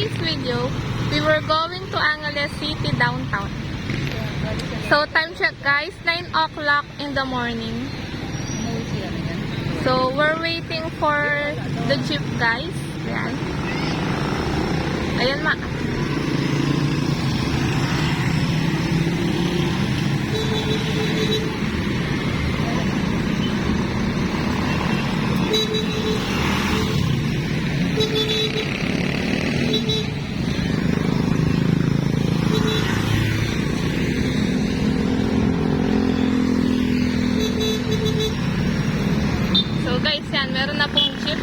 today's video, we were going to Angeles City downtown. So time check guys, 9 o'clock in the morning. So we're waiting for the jeep guys. Ayan. Ayan ma. So guys, yan, meron na pong jeep.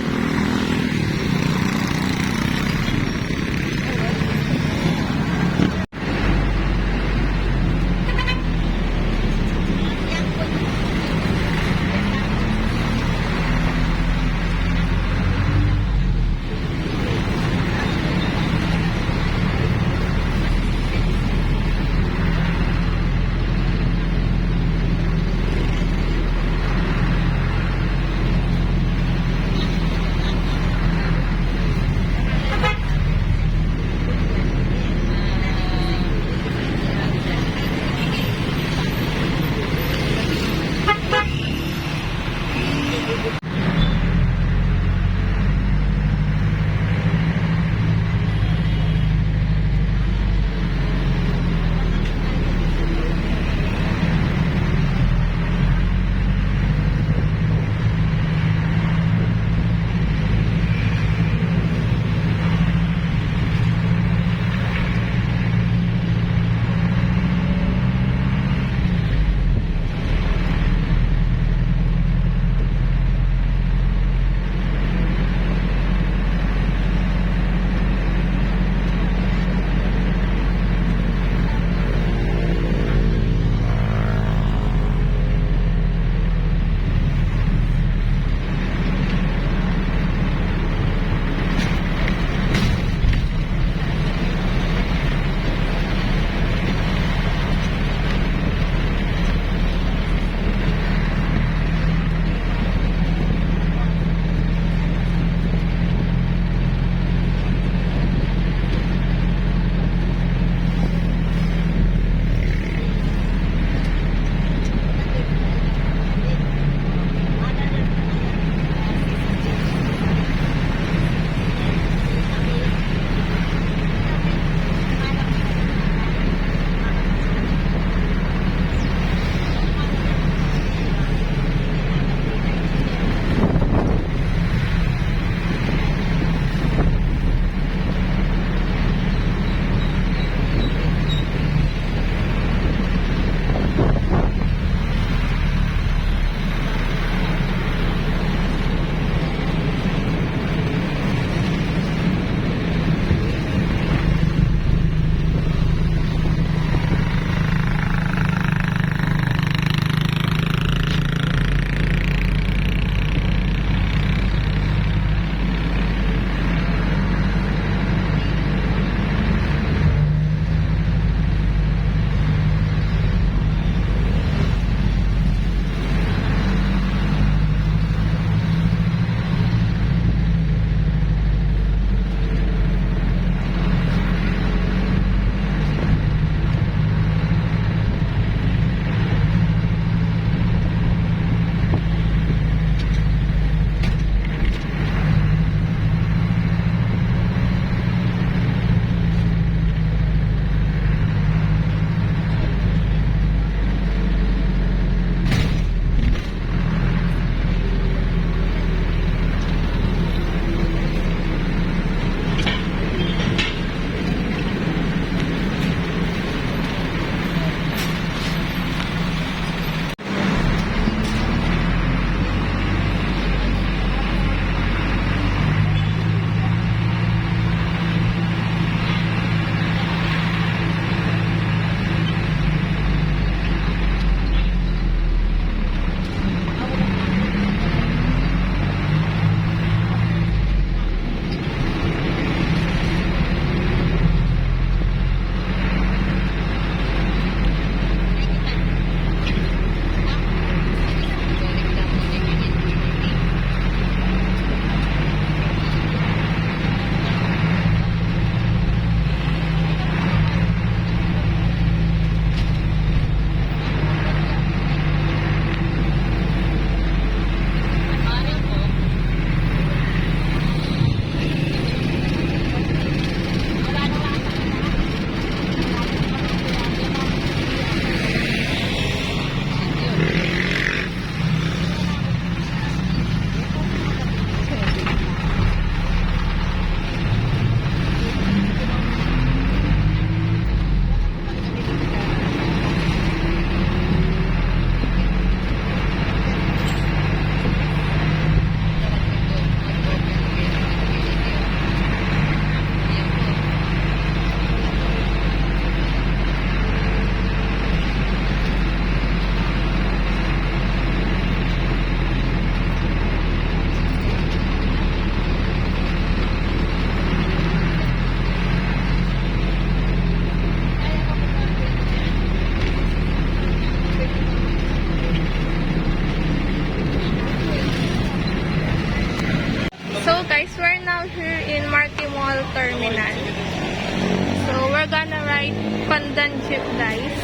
Pandan jeep, guys.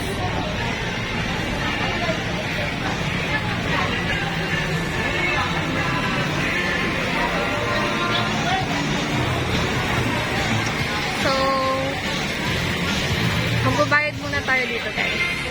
So, magbabayad muna tayo dito, guys.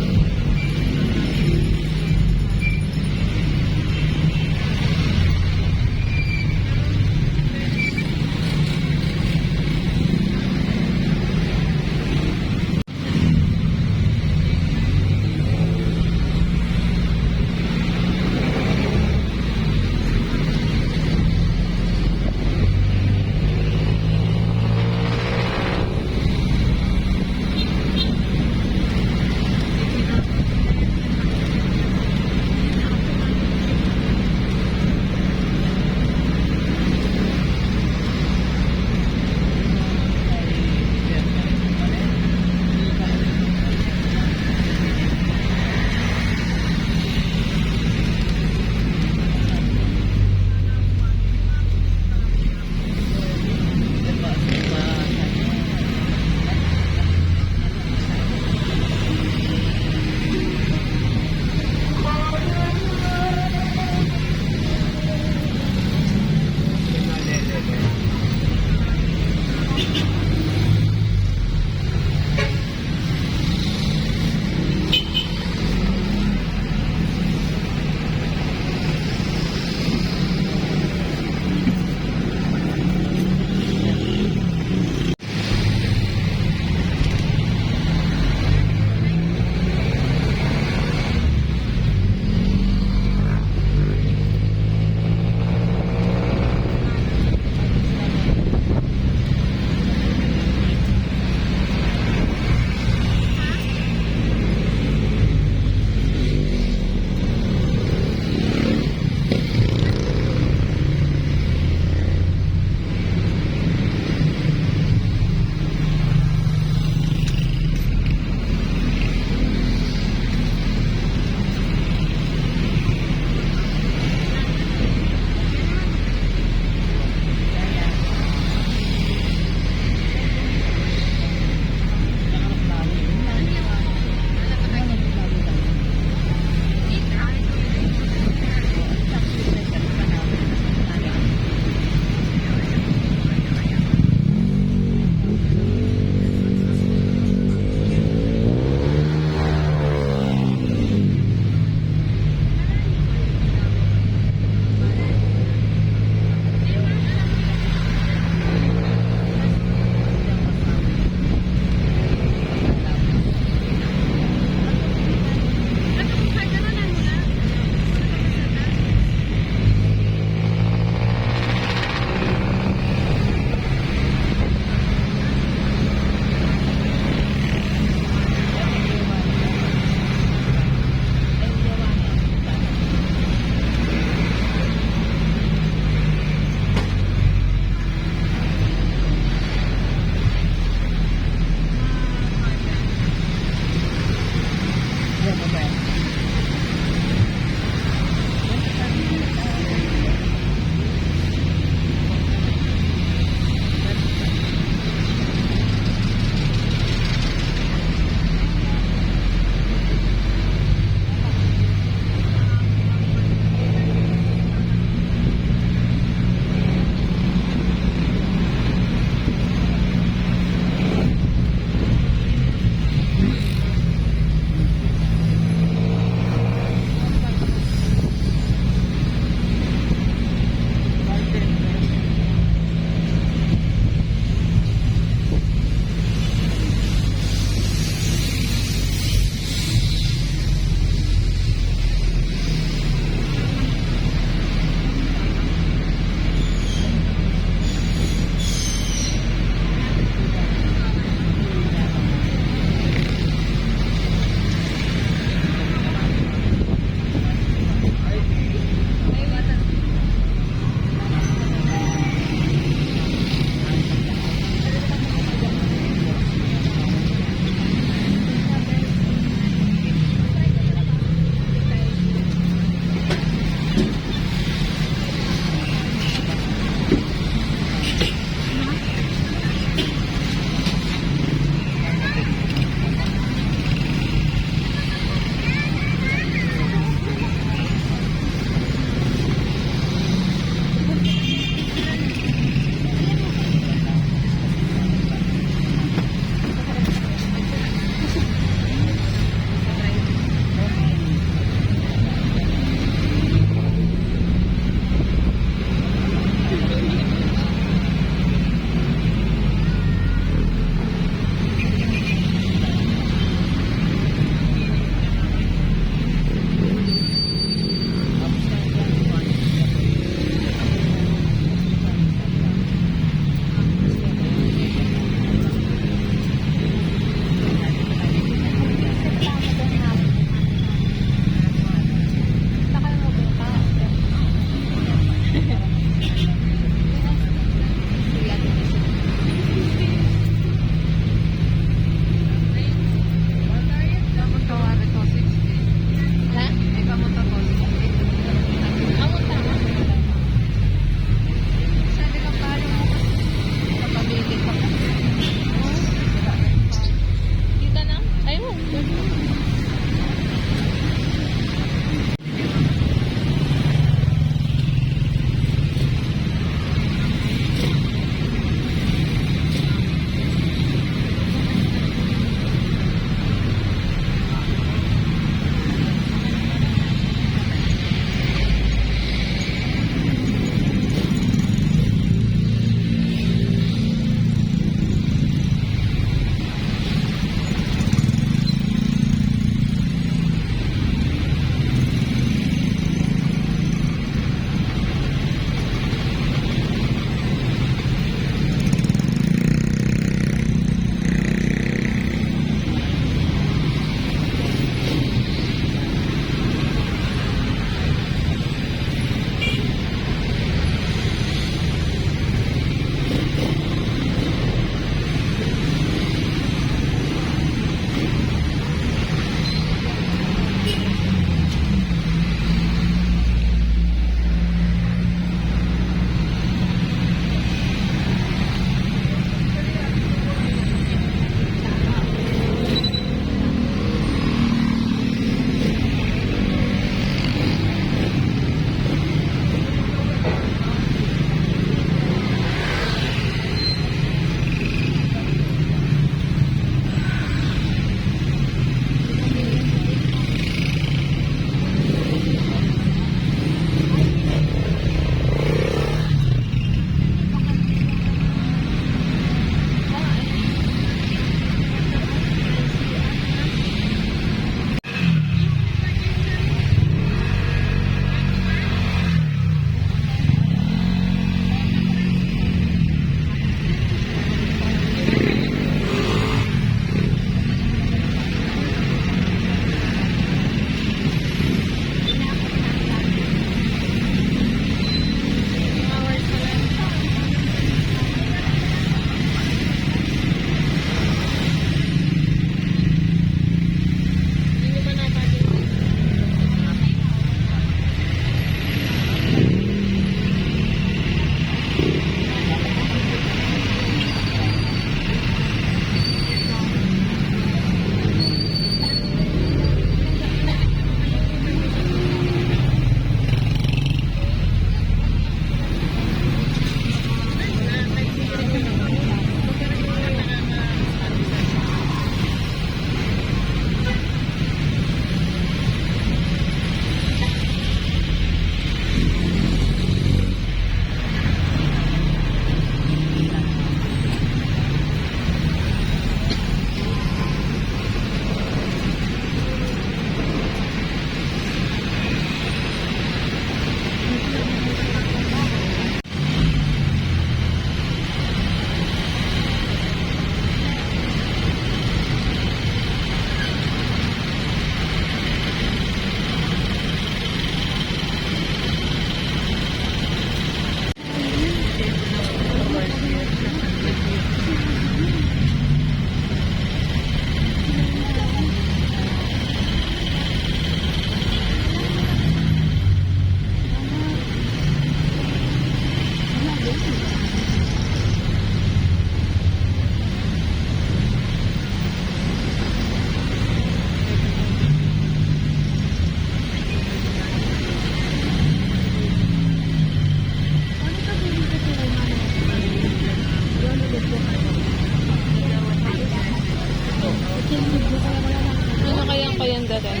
Ano kayang kayandaran?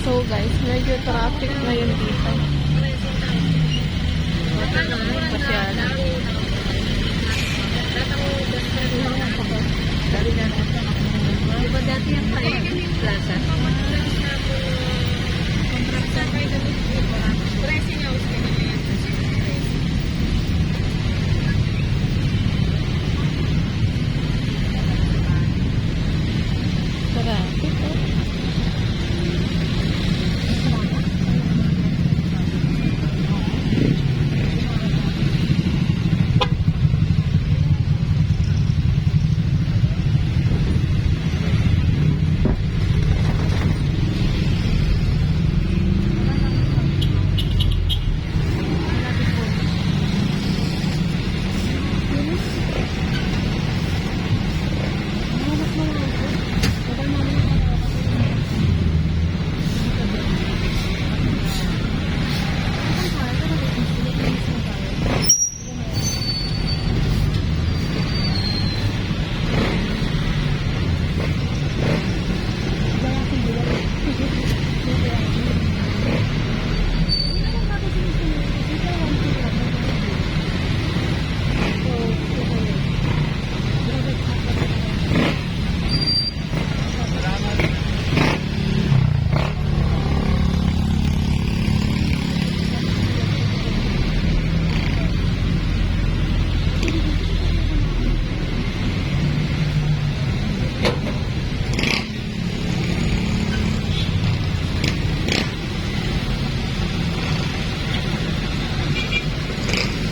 So guys, medyo traffic ngayon dito. Masyado. Diba dati yung plaza? Traffic.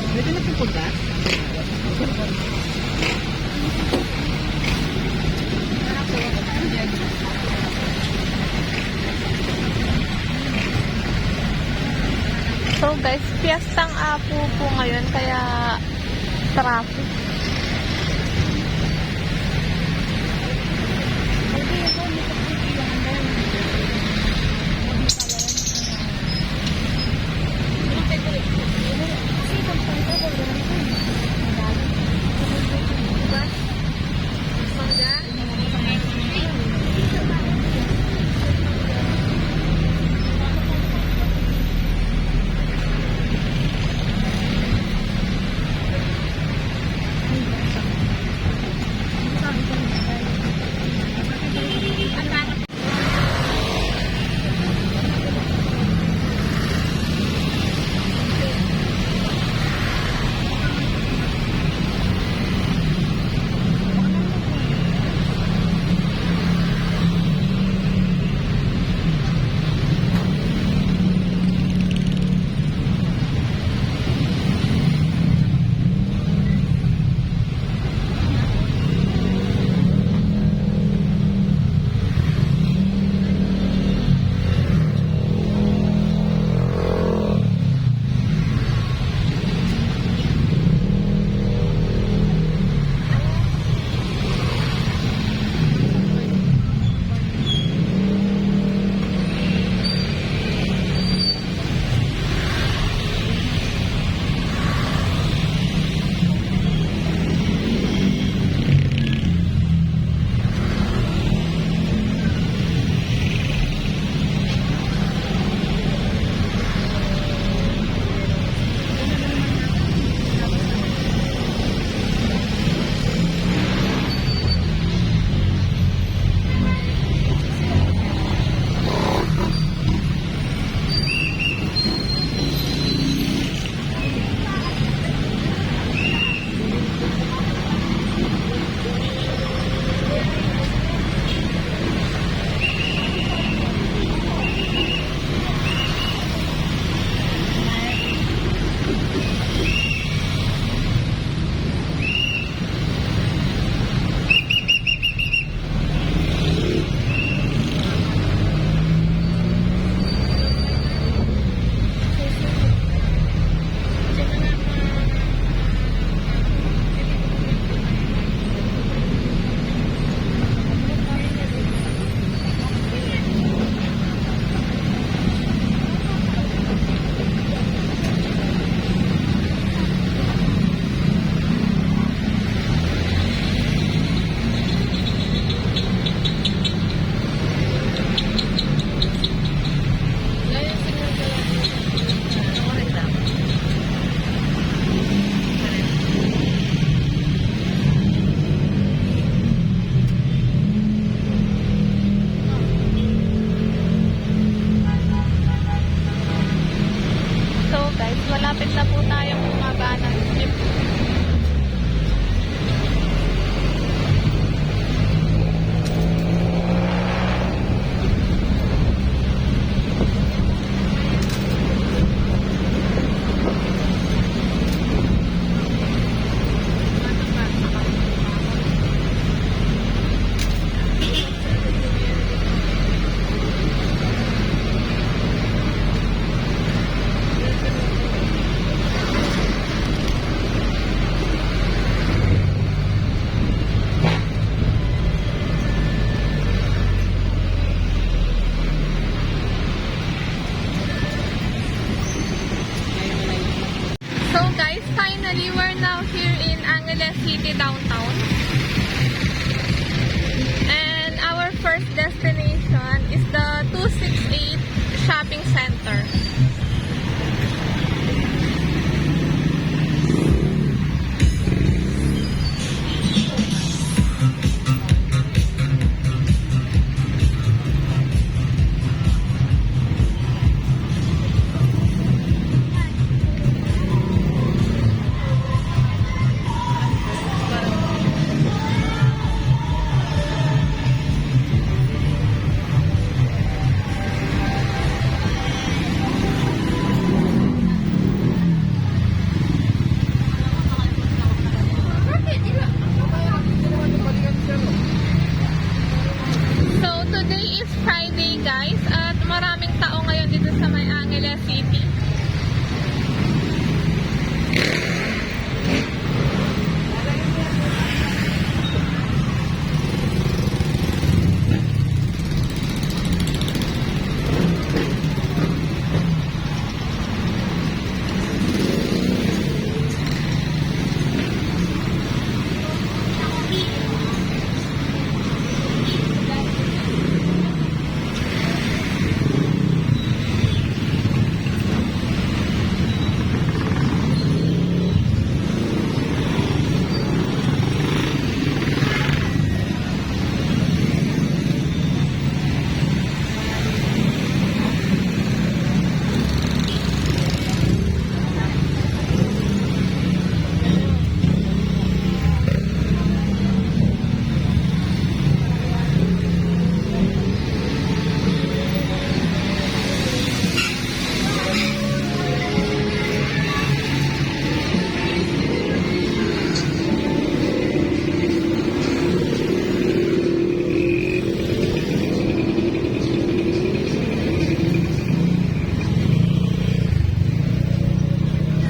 Pwede na pupunta? So guys, piyestang Apo po ngayon kaya traffic. Malapit na po tayong bumaba ng jeep. So guys, finally we're now here in Angeles City downtown. And our first destination is the 268 Shopping Center. So today is Friday guys at maraming tao ngayon dito sa may Angeles City.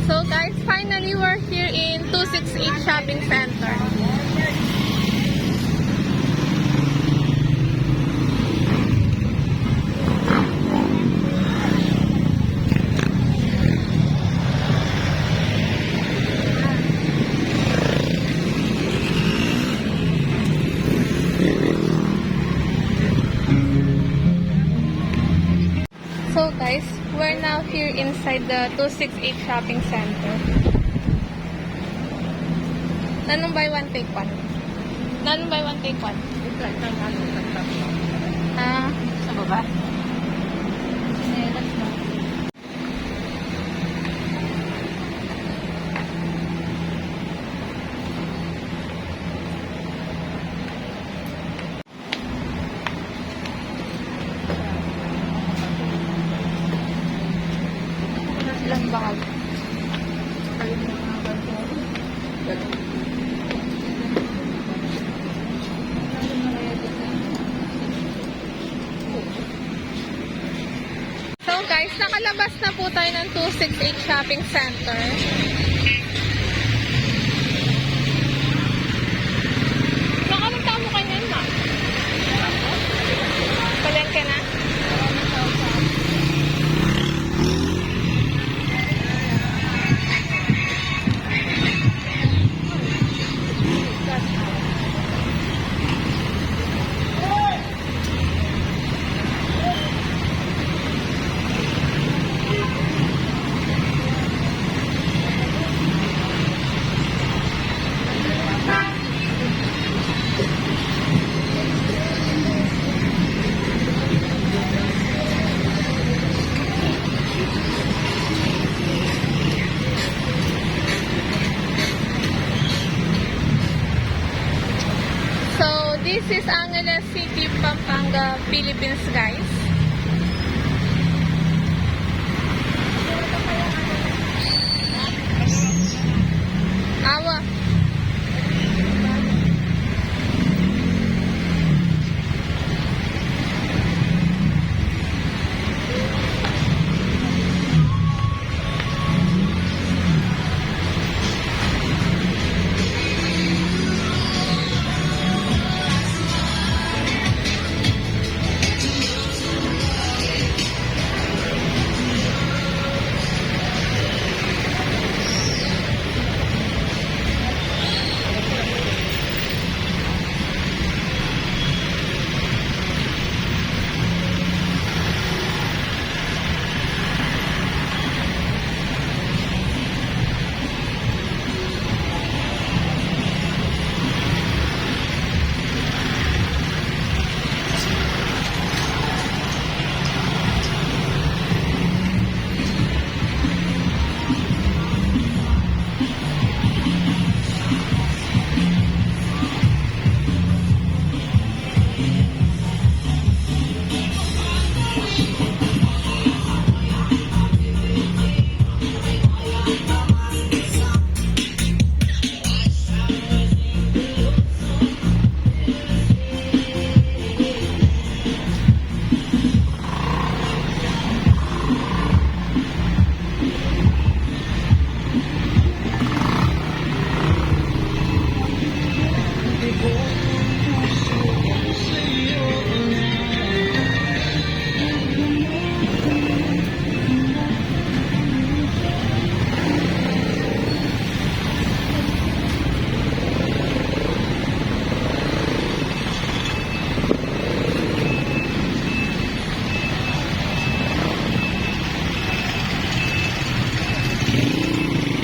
So guys, finally we're here in 268 Shopping Center. So guys, we're now here inside the 268 Shopping Center. Nanong buy one take one? Nanong buy one take one? Ah, Sa baba? ilang bakal. So guys, nakalabas na po tayo ng 268 Shopping Center. Anong tao mo kanyan, ma? Palengke na? is Angeles City, Pampanga, Philippines, guys. Awa.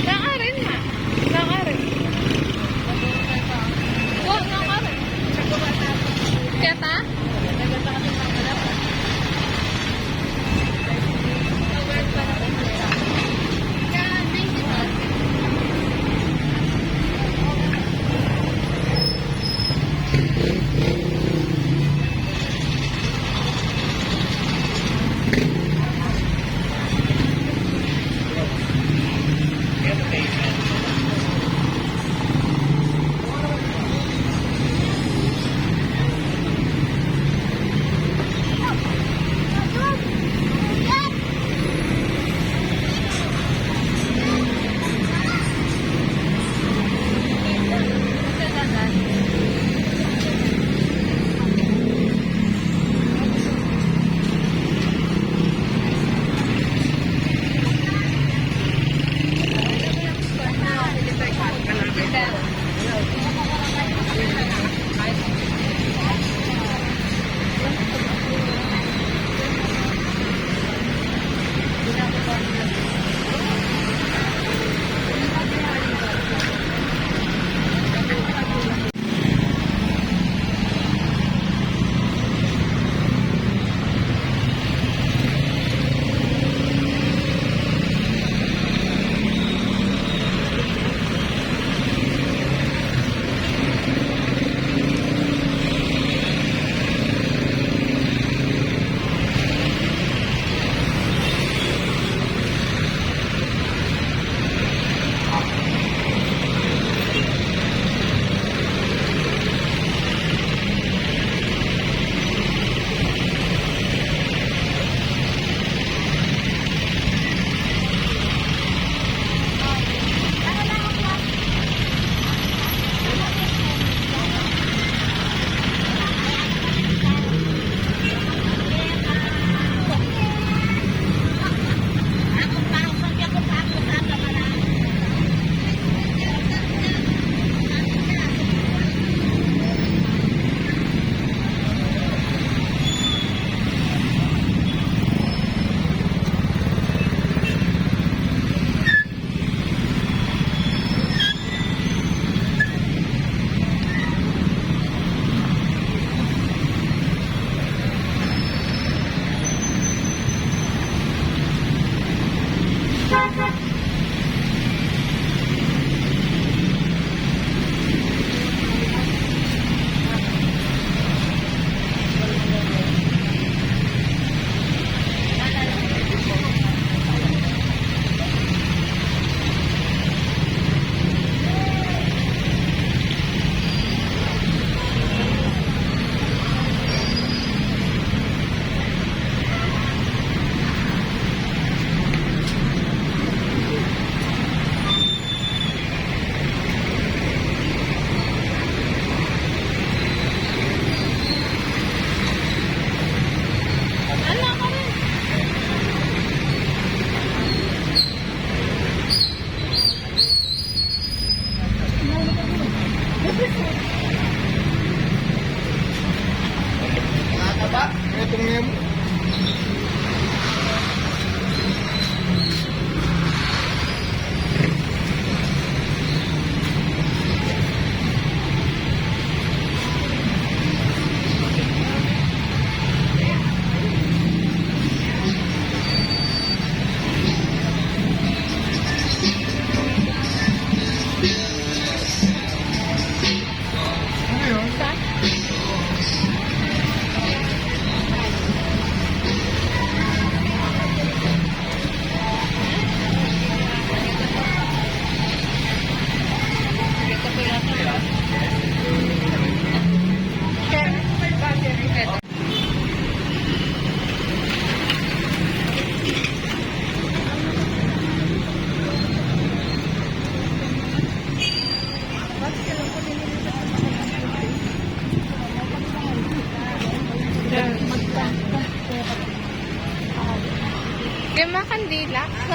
Nakarin na. Nakarin. Wa, nakarin. Kata?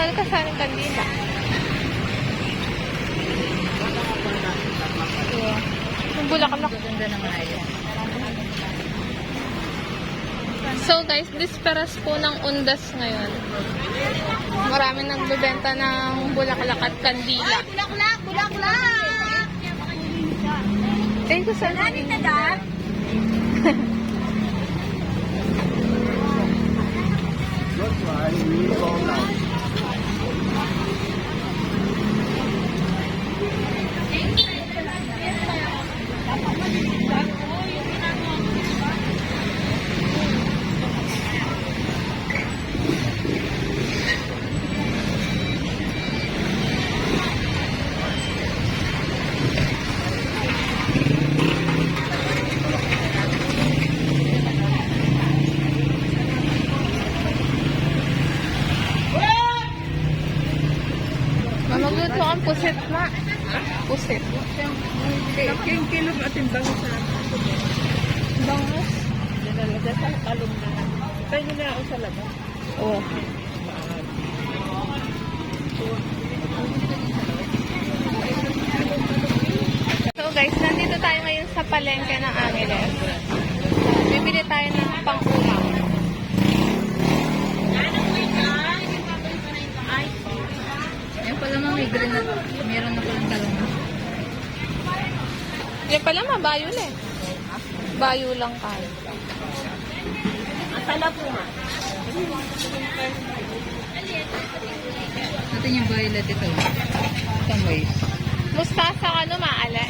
mahal ka sa kandila. Yung bulaklak. Ganda naman ay yan. So guys, disperas po ng undas ngayon. Marami nagbebenta ng bulaklak at kandila. Bulaklak! Bulaklak! Thank you, sir. Nani na dad? Mamagluto ang pusit na. Pusit. Yung kilo ating bango sa Bangus. Dinalaga sa kalong na. Tayo na ako sa labas. Oh. So guys, nandito tayo ngayon sa palengke ng Angeles. Bibili tayo ng pang-ulam. Yan pala mga may green na. Meron na palang talong. Yan pala, mabayo na eh. Bayo lang tayo. Atala po nga. Natin yung violet ito. Itong ways. Mustasa ka no, maala.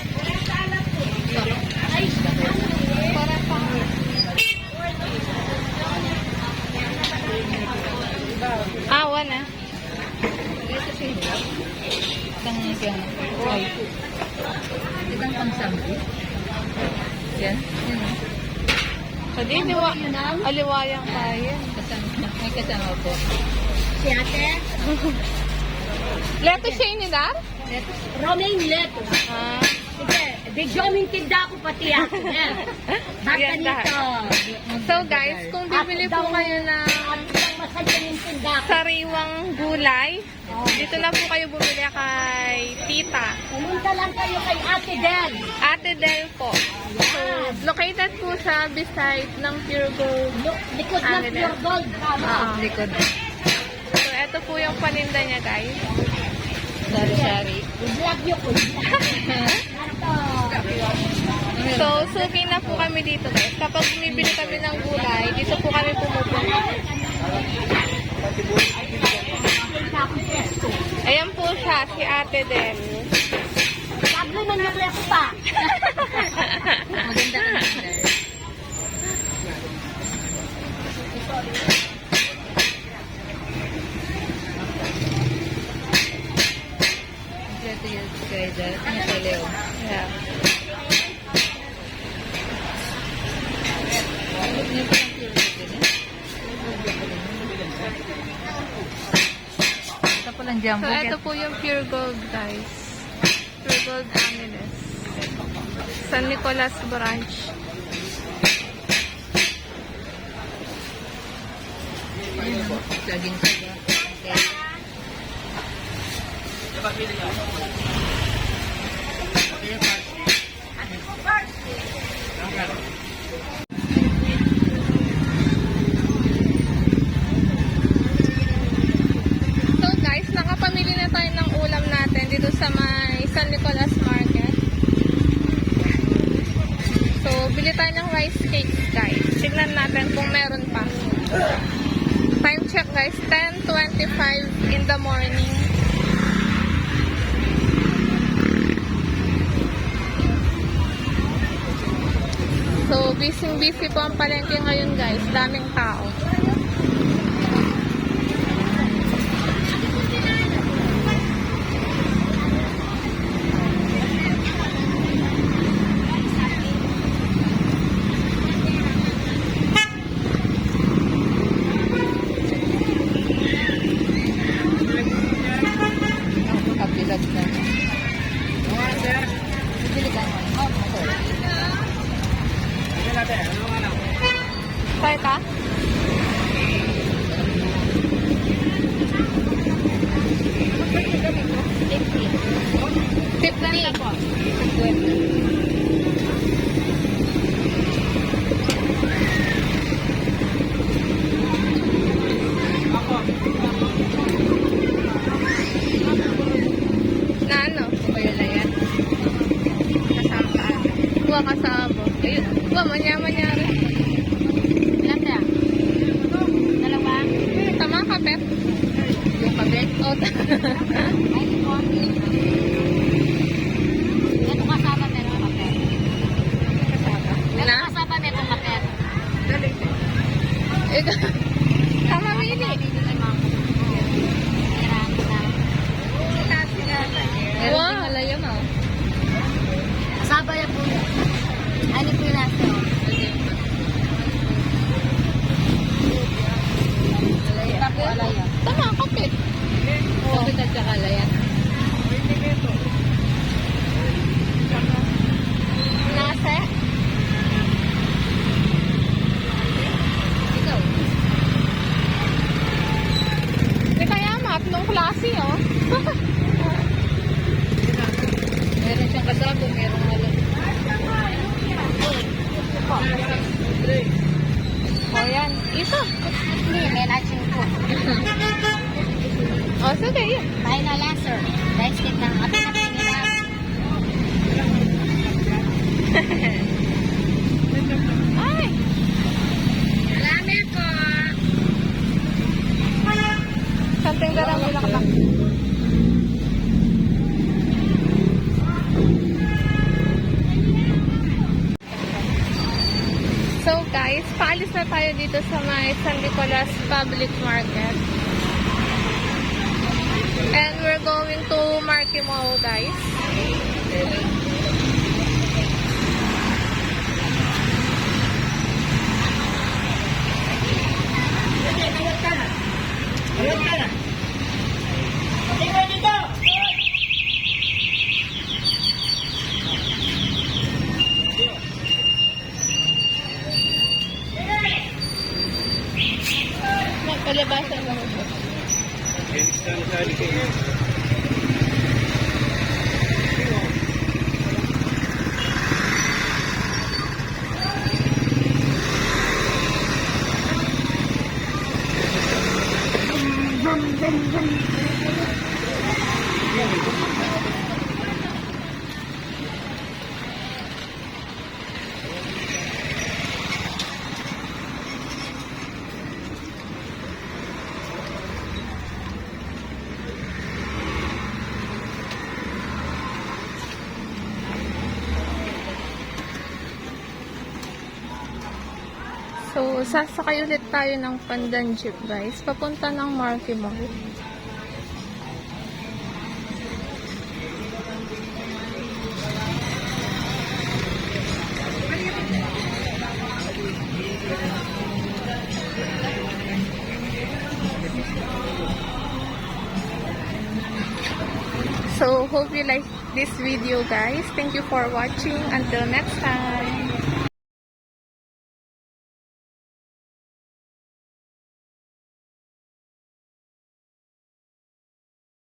Para pang... Awan ah. Ito siya ito. Itong yung white. Itong pang-sampo. Yan. Yan. Hindi, aliwayang kaya. Kasama. May kasama po. Si ate, Leto siya ni Dar? Romaine Leto. Ah. Sige, bigyo mintinda ko pati ako. Baka Yan lahat. nito. So guys, kung bibili po kayo ng Ang masaya mintinda ko. sariwang gulay, dito na po kayo bumili kay Tita. Pumunta lang kayo kay Ate Del. Ate Del po. So, located po sa beside ng Pure Gold. Likod ng Angeles. Pure Gold. Ah. Likod. So, ito po yung paninda niya, guys. Sari-sari. I-vlog nyo ko. So, suki na po kami dito, guys. Kapag bumibili kami ng gulay, dito po kami pumupunta. Ayan po siya, si Ate Del. Pablo na nyo ko pa. Maganda ka na. Ito yung kay Dad. Ano kay Leo? Yeah. Niyo pa lang pure din eh. Ito pa lang jumbo. So, ito po yung Pure Gold, guys. Pure Gold Angeles. San Nicolas Branch. Ayun, saging saga. Okay. So guys, nakapamili na tayo ng ulam natin dito sa may San Nicolas Market. So, bili tayo ng rice cakes, guys. Tignan natin kung meron pa. Time check, guys. 10:25 in the morning. So, busy po ang palengke ngayon, guys. Daming tao. Kapilag na. Bibili ka naman. Kaya ka? Na ano? Kaya na yan. Kasama ka. Kuha ka sa abo. Ayun. Kuha, manya-manyari. Ilan na? Dalawa? Tama ka, Pep. Yung kabit. Oh, Ay, ito. Ito kasama meron kapet. Kasama. Ito kasama meron kapet. Dali. ikaw. Tama, Mili. Meron Wow. ding alaya mo. Kasama yan po. Ano po yung nasa? Alaya. Ito po alaya. Tama, kapit. Kabit at saka alaya. Nase. Ikaw. Di kaya matlong klase, oh. Meron siyang kasabo, merong alaya. O, yan. Ito. Hindi, may latching po. O, sige, yun. Tayo na laser. Dahil stick ng kapit nila. Ay. Marami po. Something ka lang bilak. So guys, paalis na tayo dito sa may San Nicolas Public Market. And we're going to Marky Mall, guys. Magpalabasan mo. So, sasakay ulit tayo ng Pandan Jeep, guys. Papunta ng Marky Mall. So, hope you like this video, guys. Thank you for watching. Until next time.